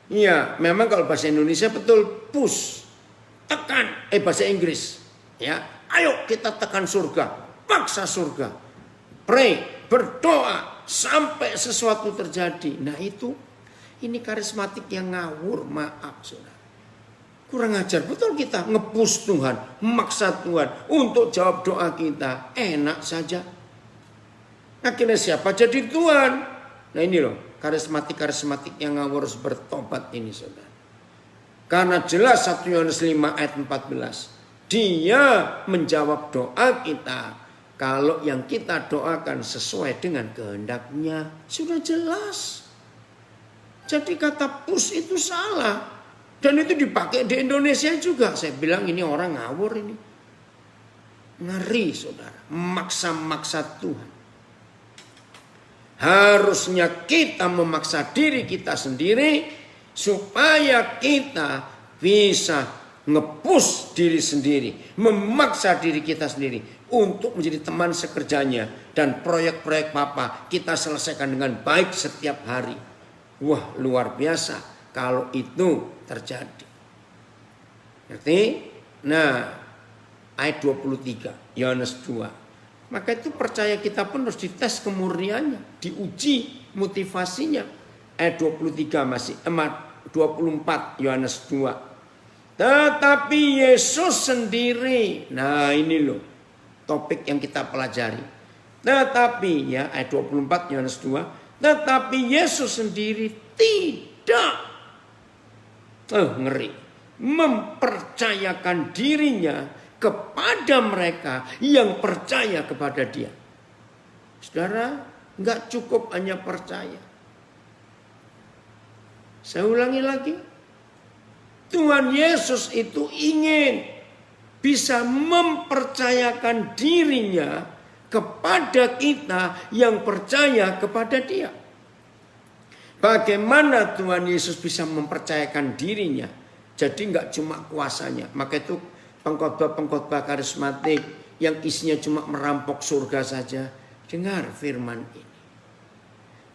Iya, memang kalau bahasa Indonesia betul push, tekan. Bahasa Inggris, ya, ayo kita tekan surga, paksa surga, pray, berdoa sampai sesuatu terjadi. Nah itu, ini karismatik yang ngawur, maaf saudara. Kurang ajar betul kita nge-push Tuhan, memaksa Tuhan untuk jawab doa kita. Enak saja. Akhirnya siapa jadi Tuhan? Nah ini loh, karismatik yang harus bertobat ini saudara. Karena jelas 1 Yohanes 5 ayat 14. Dia menjawab doa kita kalau yang kita doakan sesuai dengan kehendaknya. Sudah jelas. Jadi kata push itu salah. Dan itu dipakai di Indonesia juga. Saya bilang ini orang ngawur ini. Ngeri saudara. Maksa-maksa Tuhan. Harusnya kita memaksa diri kita sendiri. Supaya kita bisa nge-push diri sendiri. Memaksa diri kita sendiri. Untuk menjadi teman sekerjanya. Dan proyek-proyek Papa kita selesaikan dengan baik setiap hari. Wah, luar biasa kalau itu terjadi. Ngerti? Nah, ayat 23, Yohanes 2. Maka itu percaya kita pun harus dites kemurniannya, diuji motivasinya. Ayat 23 masih 24 Yohanes 2. Tetapi Yesus sendiri. Nah, ini loh topik yang kita pelajari. Tetapi ya ayat 24 Yohanes 2. Tetapi Yesus sendiri tidak ngeri mempercayakan dirinya kepada mereka yang percaya kepada Dia. Saudara, nggak cukup hanya percaya. Saya ulangi lagi. Tuhan Yesus itu ingin bisa mempercayakan dirinya kepada kita yang percaya kepada Dia. Bagaimana Tuhan Yesus bisa mempercayakan dirinya? Jadi nggak cuma kuasanya. Maka itu pengkhotbah-pengkhotbah karismatik yang isinya cuma merampok surga saja. Dengar firman ini.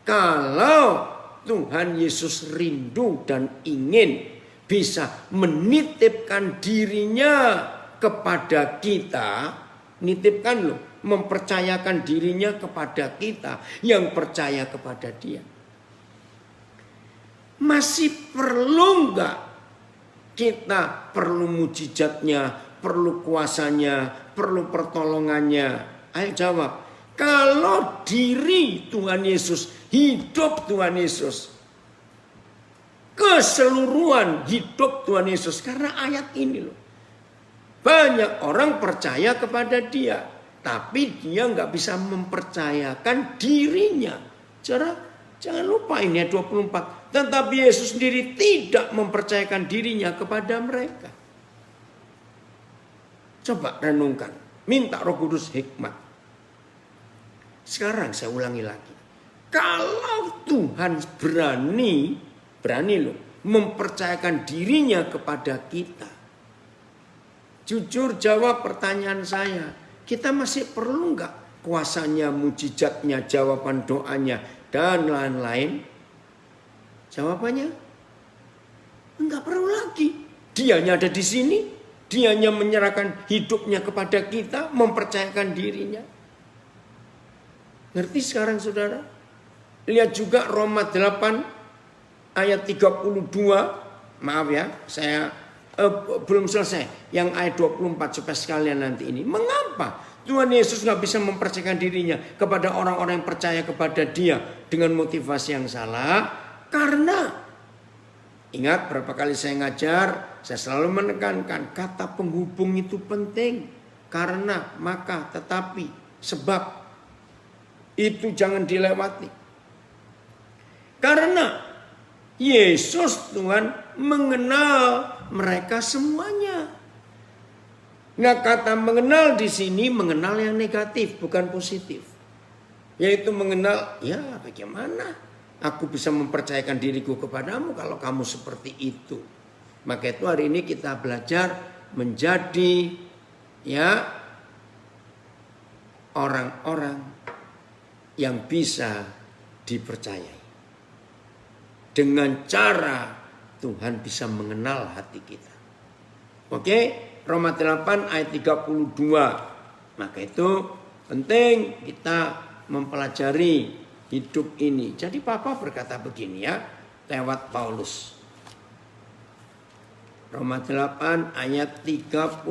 Kalau Tuhan Yesus rindu dan ingin bisa menitipkan dirinya kepada kita, nitipkan loh, mempercayakan dirinya kepada kita yang percaya kepada Dia. Masih perlu enggak kita perlu mujizatnya, perlu kuasanya, perlu pertolongannya? Ayo jawab. Kalau diri Tuhan Yesus, hidup Tuhan Yesus, keseluruhan hidup Tuhan Yesus, karena ayat ini loh. Banyak orang percaya kepada Dia, tapi dia nggak bisa mempercayakan dirinya. Jangan lupa ini ayat 24. Tetapi Yesus sendiri tidak mempercayakan dirinya kepada mereka. Coba renungkan. Minta Roh Kudus hikmat. Sekarang saya ulangi lagi. Kalau Tuhan berani loh, mempercayakan dirinya kepada kita. Jujur jawab pertanyaan saya. Kita masih perlu enggak kuasanya, mujizatnya, jawaban doanya, dan lain-lain? Jawabannya, enggak perlu lagi. Dianya ada di sini. Dianya menyerahkan hidupnya kepada kita, mempercayakan dirinya. Ngerti sekarang saudara? Lihat juga Roma 8 ayat 32. Maaf ya, saya belum selesai. Yang ayat 24 supaya sekalian nanti ini. Mengapa Tuhan Yesus gak bisa mempercayakan dirinya kepada orang-orang yang percaya kepada Dia dengan motivasi yang salah? Karena ingat berapa kali saya ngajar, saya selalu menekankan kata penghubung itu penting. Karena, maka, tetapi, sebab. Itu jangan dilewati. Karena Yesus Tuhan mengenal mereka semuanya. Nah, kata mengenal di sini mengenal yang negatif, bukan positif. Yaitu mengenal, ya bagaimana aku bisa mempercayakan diriku kepadamu kalau kamu seperti itu. Maka itu hari ini kita belajar menjadi ya orang-orang yang bisa dipercayai. Dengan cara Tuhan bisa mengenal hati kita. Oke, Roma 8 ayat 32. Maka itu penting kita mempelajari hidup ini. Jadi Papa berkata begini ya, lewat Paulus. Roma 8 ayat 32.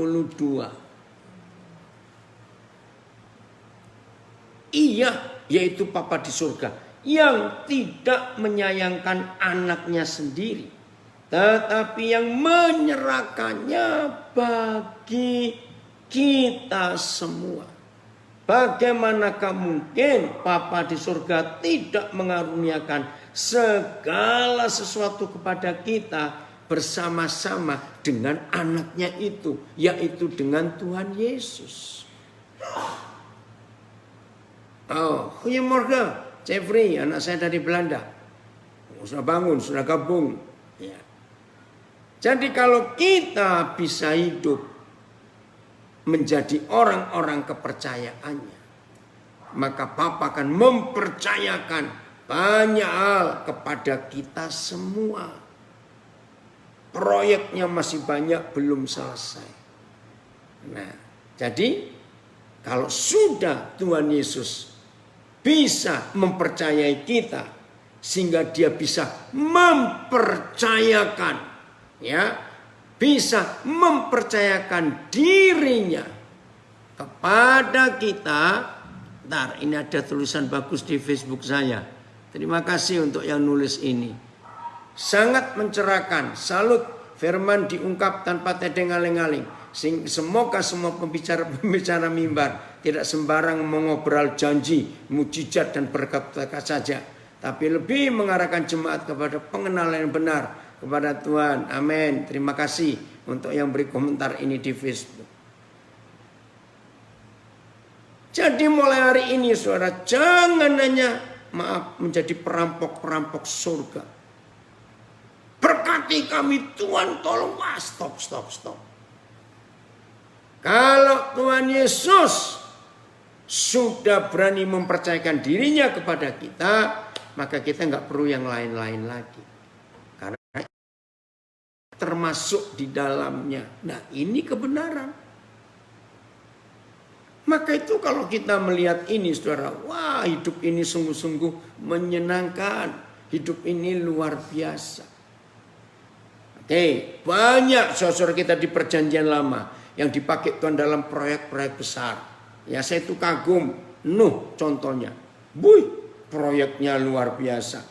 Ia, yaitu Papa di surga, yang tidak menyayangkan anaknya sendiri, tetapi yang menyerahkannya bagi kita semua. Bagaimanakah mungkin Bapa di surga tidak mengaruniakan segala sesuatu kepada kita bersama-sama dengan anaknya itu, yaitu dengan Tuhan Yesus. Oh, goedemorgen, Jeffrey, anak saya dari Belanda. Sudah bangun, sudah gabung. Ya. Jadi kalau kita bisa hidup menjadi orang-orang kepercayaannya, maka Bapa akan mempercayakan banyak hal kepada kita semua. Proyeknya masih banyak belum selesai. Nah, jadi kalau sudah Tuhan Yesus bisa mempercayai kita, sehingga dia bisa mempercayakan, ya, bisa mempercayakan dirinya kepada kita. Ntar ini ada tulisan bagus di Facebook saya. Terima kasih untuk yang nulis ini. Sangat mencerahkan. Salut, firman diungkap tanpa tedeng aling-aling. Semoga semua pembicara mimbar tidak sembarang mengobrol janji, mujizat dan berkat saja, tapi lebih mengarahkan jemaat kepada pengenalan yang benar kepada Tuhan. Amin. Terima kasih untuk yang beri komentar ini di Facebook. Jadi mulai hari ini saudara, jangan hanya menjadi perampok-perampok surga. Berkati kami Tuhan, tolong. Stop. Kalau Tuhan Yesus sudah berani mempercayakan dirinya kepada kita, maka kita nggak perlu yang lain-lain lagi. Termasuk di dalamnya. Nah, ini kebenaran. Maka itu kalau kita melihat ini saudara, wah, hidup ini sungguh-sungguh menyenangkan. Hidup ini luar biasa. Oke, banyak saudara kita di perjanjian lama yang dipakai Tuhan dalam proyek-proyek besar. Ya, saya itu kagum. Nuh contohnya. Proyeknya luar biasa.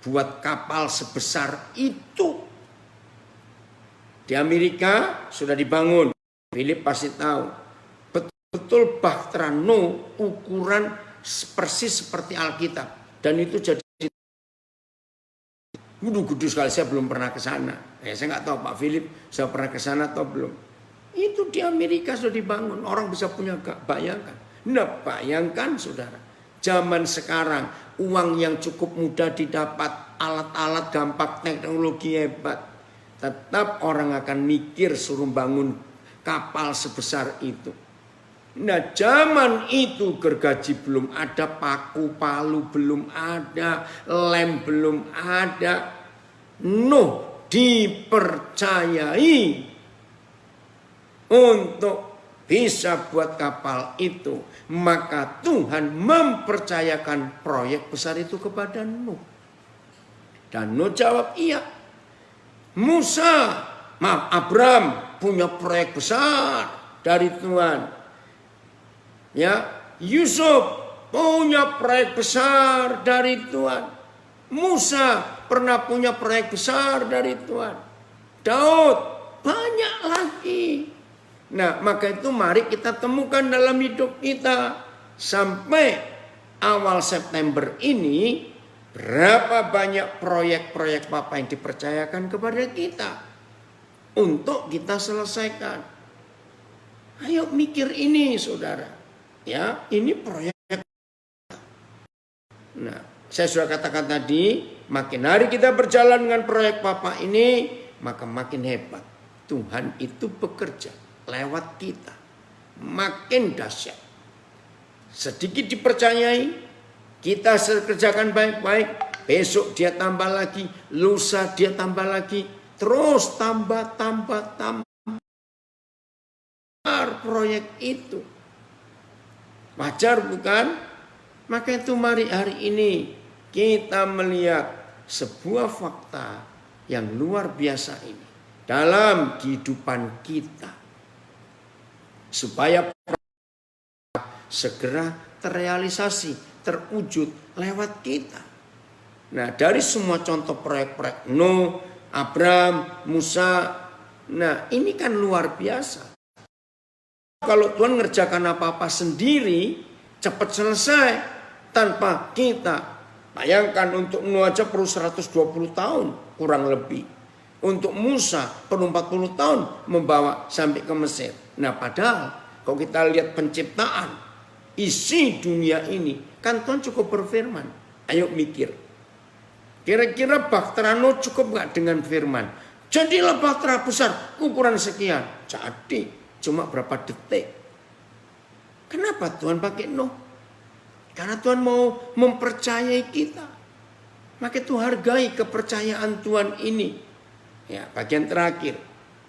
Buat kapal sebesar itu. Di Amerika sudah dibangun. Philip pasti tahu. Betul Bahtera Nuh ukuran persis seperti Alkitab. Dan itu jadi gede sekali. Saya belum pernah ke sana. Saya nggak tahu Pak Philip saya pernah ke sana atau belum. Itu di Amerika sudah dibangun. Orang bisa punya bayangkan. Nah, bayangkan saudara. Zaman sekarang uang yang cukup mudah didapat, alat-alat gampang, teknologi hebat. Tetap orang akan mikir suruh bangun kapal sebesar itu. Nah, zaman itu gergaji belum ada, paku palu belum ada, lem belum ada. Nuh dipercayai untuk bisa buat kapal itu. Maka Tuhan mempercayakan proyek besar itu kepada Nuh. Dan Nuh jawab iya. Abraham punya proyek besar dari Tuhan. Ya, Yusuf punya proyek besar dari Tuhan. Musa pernah punya proyek besar dari Tuhan. Daud banyak lagi. Nah, maka itu mari kita temukan dalam hidup kita. Sampai awal September ini, berapa banyak proyek-proyek Bapa yang dipercayakan kepada kita untuk kita selesaikan. Ayo mikir ini saudara. Ya, ini proyek. Nah, saya sudah katakan tadi, makin hari kita berjalan dengan proyek Bapa ini, maka makin hebat. Tuhan itu bekerja lewat kita. Makin dahsyat. Sedikit dipercayai, kita kerjakan baik-baik, besok dia tambah lagi, lusa dia tambah lagi, terus tambah proyek itu. Wajar bukan? Maka itu mari hari ini kita melihat sebuah fakta yang luar biasa ini dalam kehidupan kita. Supaya segera terrealisasi, terwujud lewat kita. Nah, dari semua contoh proyek-proyek Nuh, Abraham, Musa. Nah, ini kan luar biasa. Kalau Tuhan ngerjakan apa-apa sendiri, cepat selesai tanpa kita. Bayangkan untuk Nuh aja perlu 120 tahun kurang lebih. Untuk Musa perlu 40 tahun membawa sampai ke Mesir. Nah, padahal kalau kita lihat penciptaan, isi dunia ini, kan Tuhan cukup berfirman. Ayo mikir. Kira-kira bahtera Nuh cukup gak dengan firman? Jadilah bahtera besar, ukuran sekian. Jadi, cuma berapa detik. Kenapa Tuhan pakai Nuh? Karena Tuhan mau mempercayai kita. Maka itu hargai kepercayaan Tuhan ini. Ya, bagian terakhir.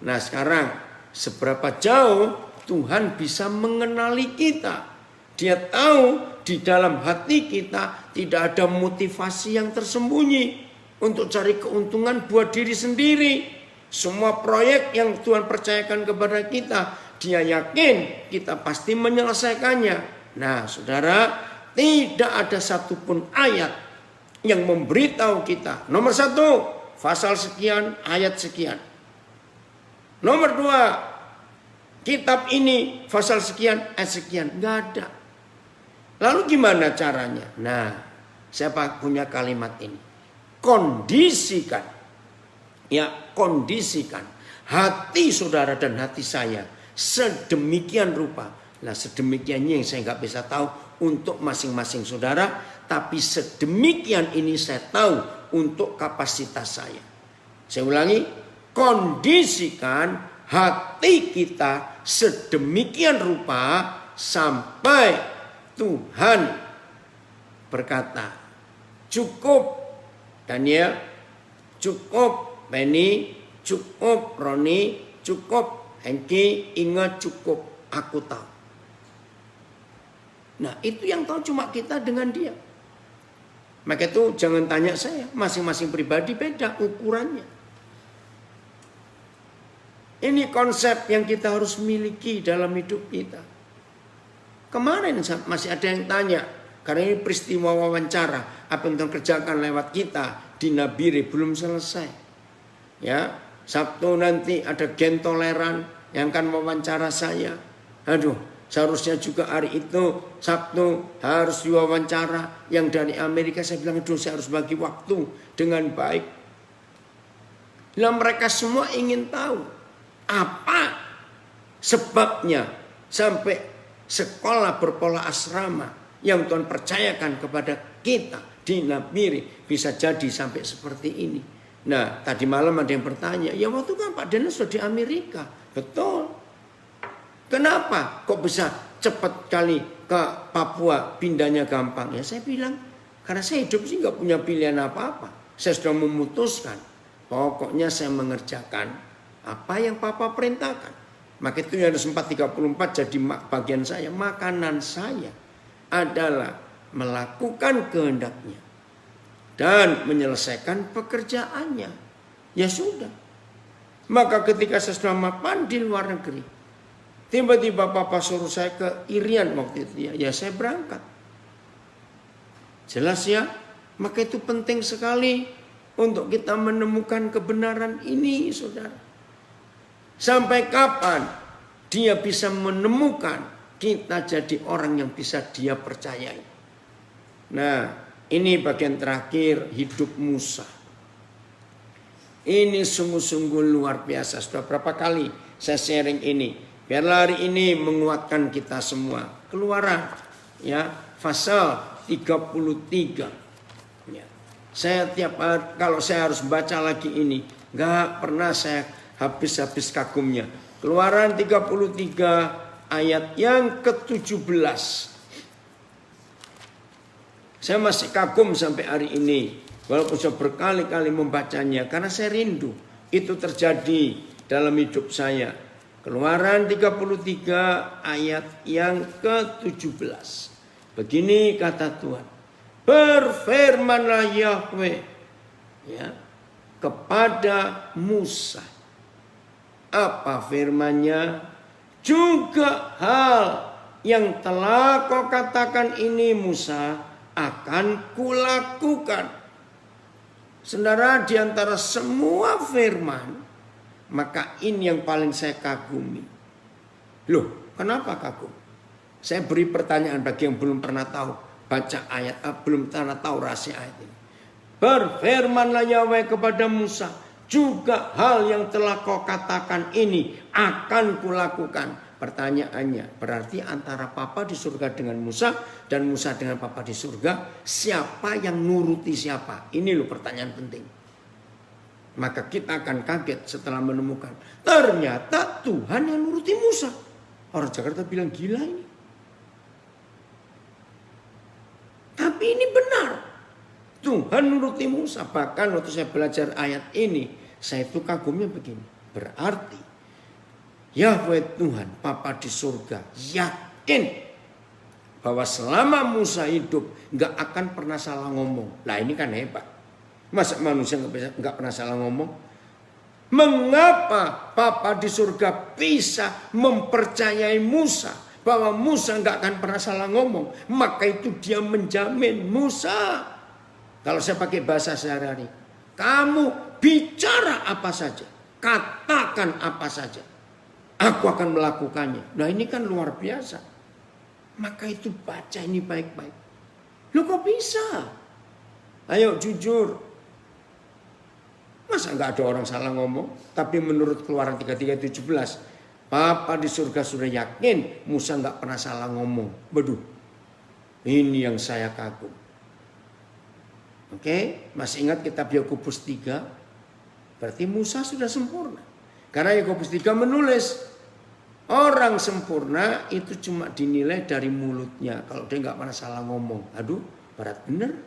Nah, sekarang seberapa jauh Tuhan bisa mengenali kita. Dia tahu di dalam hati kita tidak ada motivasi yang tersembunyi untuk cari keuntungan buat diri sendiri. Semua proyek yang Tuhan percayakan kepada kita, Dia yakin kita pasti menyelesaikannya. Nah, saudara, tidak ada satupun ayat yang memberitahu kita. Nomor 1, pasal sekian, ayat sekian. Nomor 2, kitab ini pasal sekian, ayat sekian. Nggak ada. Lalu gimana caranya? Nah, siapa punya kalimat ini? Kondisikan. Ya, kondisikan hati saudara dan hati saya sedemikian rupa. Nah, sedemikiannya yang saya nggak bisa tahu untuk masing-masing saudara, tapi sedemikian ini saya tahu untuk kapasitas saya. Saya ulangi, kondisikan hati kita sedemikian rupa sampai Tuhan berkata, cukup Daniel, cukup Benny, cukup Roni, cukup Hengki, ingat cukup, aku tahu. Nah, itu yang tahu cuma kita dengan dia. Maka itu jangan tanya saya, masing-masing pribadi beda ukurannya. Ini konsep yang kita harus miliki dalam hidup kita. Kemarin masih ada yang tanya, karena ini peristiwa wawancara, apa yang Tuhan kerjakan lewat kita di Nabire belum selesai. Ya, Sabtu nanti ada Gen Toleran yang akan wawancara saya. Aduh, seharusnya juga hari itu Sabtu harus diwawancara yang dari Amerika. Saya bilang, aduh, saya harus bagi waktu dengan baik. Nah, mereka semua ingin tahu apa sebabnya sampai sekolah berpola asrama yang Tuhan percayakan kepada kita di Nabire bisa jadi sampai seperti ini. Nah, tadi malam ada yang bertanya, ya waktu kan Pak Daniel sudah di Amerika. Betul. Kenapa kok bisa cepat kali ke Papua pindahnya gampang? Ya saya bilang, karena saya hidup sih gak punya pilihan apa-apa. Saya sudah memutuskan, pokoknya saya mengerjakan apa yang Papa perintahkan. Maka itu yang 434 jadi bagian saya. Makanan saya adalah melakukan kehendaknya dan menyelesaikan pekerjaannya. Ya sudah. Maka ketika saya sudah mapan di luar negeri, tiba-tiba Papa suruh saya ke Irian waktu itu. Ya saya berangkat. Jelas ya. Maka itu penting sekali untuk kita menemukan kebenaran ini, saudara. Sampai kapan dia bisa menemukan kita jadi orang yang bisa dia percayai. Nah, ini bagian terakhir hidup Musa. Ini sungguh-sungguh luar biasa. Sudah berapa kali saya sharing ini. Biarlah hari ini menguatkan kita semua. Keluaran ya, pasal 33. Ya. Saya tiap hari kalau saya harus baca lagi ini, enggak pernah saya habis-habis kagumnya. Keluaran 33 ayat yang ke-17. Saya masih kagum sampai hari ini. Walaupun saya berkali-kali membacanya. Karena saya rindu. Itu terjadi dalam hidup saya. Keluaran 33 ayat yang ke-17. Begini kata Tuhan. Berfirmanlah Yahweh ya, kepada Musa. Apa firman-Nya? Juga hal yang telah kau katakan ini Musa akan kulakukan. Saudara, di antara semua firman, maka ini yang paling saya kagumi. Loh, kenapa kagum? Saya beri pertanyaan bagi yang belum pernah tahu baca ayat, belum pernah tahu rahasia ayat ini. Berfirmanlah Yahweh kepada Musa, juga hal yang telah kau katakan ini akan kulakukan. Pertanyaannya, berarti antara Papa di surga dengan Musa dan Musa dengan Papa di surga, siapa yang nuruti siapa? Ini loh pertanyaan penting. Maka kita akan kaget setelah menemukan ternyata Tuhan yang nuruti Musa. Orang Jakarta bilang gila ini. Tapi ini benar. Tuhan nuruti Musa. Bahkan waktu saya belajar ayat ini, saya itu kagumnya begini. Berarti Yahweh Tuhan, Papa di surga, yakin bahwa selama Musa hidup nggak akan pernah salah ngomong. Nah ini kan hebat. Masa manusia nggak pernah salah ngomong? Mengapa Papa di surga bisa mempercayai Musa bahwa Musa nggak akan pernah salah ngomong? Maka itu dia menjamin Musa. Kalau saya pakai bahasa sehari-hari, kamu bicara apa saja, katakan apa saja, aku akan melakukannya. Nah ini kan luar biasa. Maka itu baca ini baik-baik. Loh kok bisa? Ayo jujur. Masa nggak ada orang salah ngomong? Tapi menurut Keluaran 33:17, Papa di surga sudah yakin Musa nggak pernah salah ngomong. Waduh, ini yang saya kagum. Oke, masih ingat kitab Yakobus 3? Berarti Musa sudah sempurna. Karena Yakobus 3 menulis, orang sempurna itu cuma dinilai dari mulutnya. Kalau dia nggak pernah salah ngomong. Aduh, berat bener.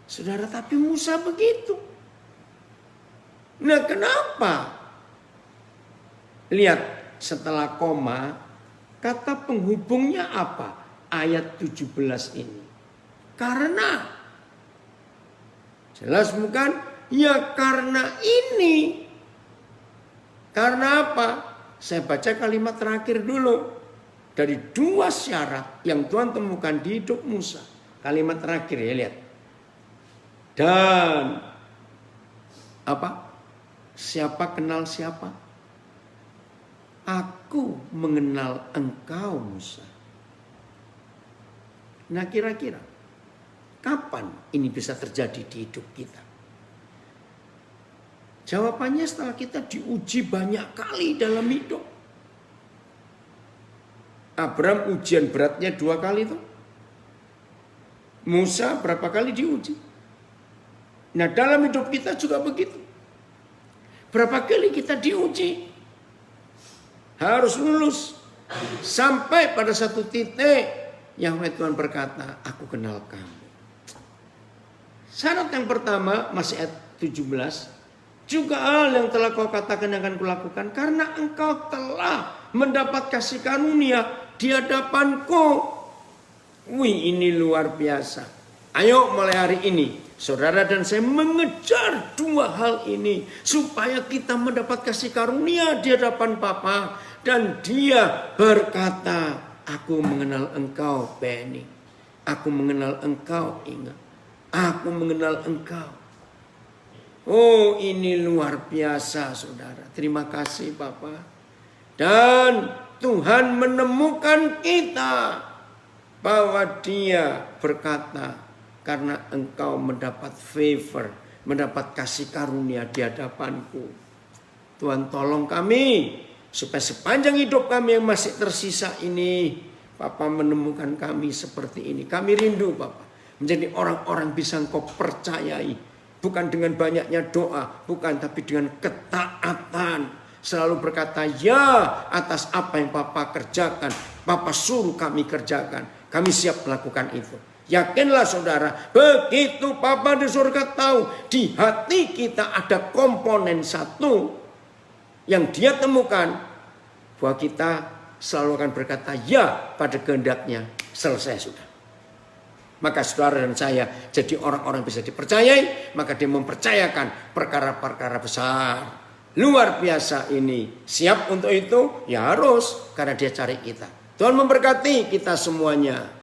Saudara, tapi Musa begitu. Nah kenapa? Lihat setelah koma, kata penghubungnya apa? Ayat 17 ini. Karena. Jelas bukan? Ya karena ini. Karena apa? Saya baca kalimat terakhir dulu. Dari dua syarat yang Tuhan temukan di hidup Musa. Kalimat terakhir ya lihat. Dan apa? Siapa kenal siapa? Aku mengenal engkau Musa. Nah kira-kira kapan ini bisa terjadi di hidup kita? Jawabannya setelah kita diuji banyak kali dalam hidup. Abraham ujian beratnya 2 kali tuh. Musa berapa kali diuji? Nah dalam hidup kita juga begitu. Berapa kali kita diuji? Harus lulus. Sampai pada satu titik Yahweh Tuhan berkata, aku kenal kamu. Syarat yang pertama masih ayat 17. Juga hal yang telah kau katakan yang akan kulakukan. Karena engkau telah mendapat kasih karunia di hadapanku. Wih ini luar biasa. Ayo mulai hari ini. Saudara dan saya mengejar 2 hal ini. Supaya kita mendapat kasih karunia di hadapan Bapa. Dan dia berkata, aku mengenal engkau Benny. Aku mengenal engkau Inga. Aku mengenal engkau. Oh ini luar biasa saudara. Terima kasih Bapak. Dan Tuhan menemukan kita. Bahwa dia berkata. Karena engkau mendapat favor. Mendapat kasih karunia di hadapanku. Tuhan tolong kami. Supaya sepanjang hidup kami yang masih tersisa ini. Bapak menemukan kami seperti ini. Kami rindu Bapak. Menjadi orang-orang bisa engkau percayai. Bukan dengan banyaknya doa. Bukan tapi dengan ketaatan. Selalu berkata ya atas apa yang Papa kerjakan. Papa suruh kami kerjakan. Kami siap melakukan itu. Yakinlah saudara. Begitu Papa di surga tahu. Di hati kita ada komponen satu. Yang dia temukan. Bahwa kita selalu akan berkata ya pada kehendaknya. Selesai sudah. Maka saudara dan saya jadi orang-orang bisa dipercayai. Maka dia mempercayakan perkara-perkara besar. Luar biasa ini. Siap untuk itu? Ya harus. Karena dia cari kita. Tuhan memberkati kita semuanya.